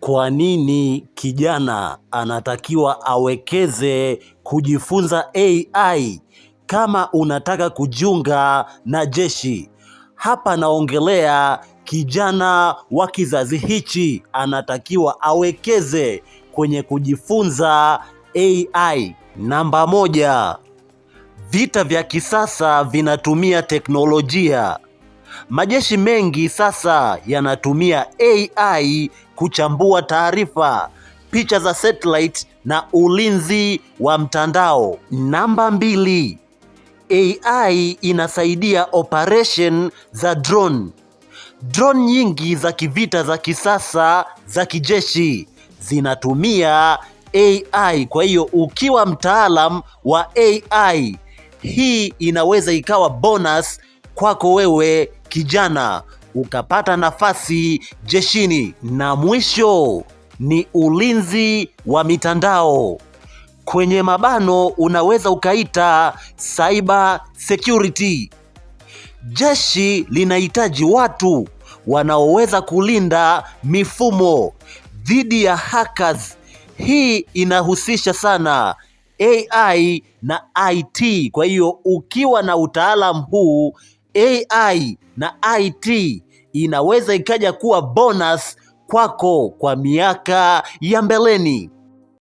Kwa nini kijana anatakiwa awekeze kujifunza AI kama unataka kujiunga na jeshi? Hapa naongelea kijana wa kizazi hichi anatakiwa awekeze kwenye kujifunza AI. Namba moja, vita vya kisasa vinatumia teknolojia. Majeshi mengi sasa yanatumia AI kuchambua taarifa, picha za satellite na ulinzi wa mtandao. Namba mbili, AI inasaidia operation za drone. Drone nyingi za kivita za kisasa za kijeshi zinatumia AI. Kwa hiyo ukiwa mtaalam wa AI, hii inaweza ikawa bonus kwako wewe kijana, ukapata nafasi jeshini. Na mwisho ni ulinzi wa mitandao, kwenye mabano unaweza ukaita cyber security. Jeshi linahitaji watu wanaoweza kulinda mifumo dhidi ya hackers. Hii inahusisha sana AI na IT. Kwa hiyo ukiwa na utaalamu huu, AI na IT inaweza ikaja kuwa bonus kwako kwa miaka ya mbeleni.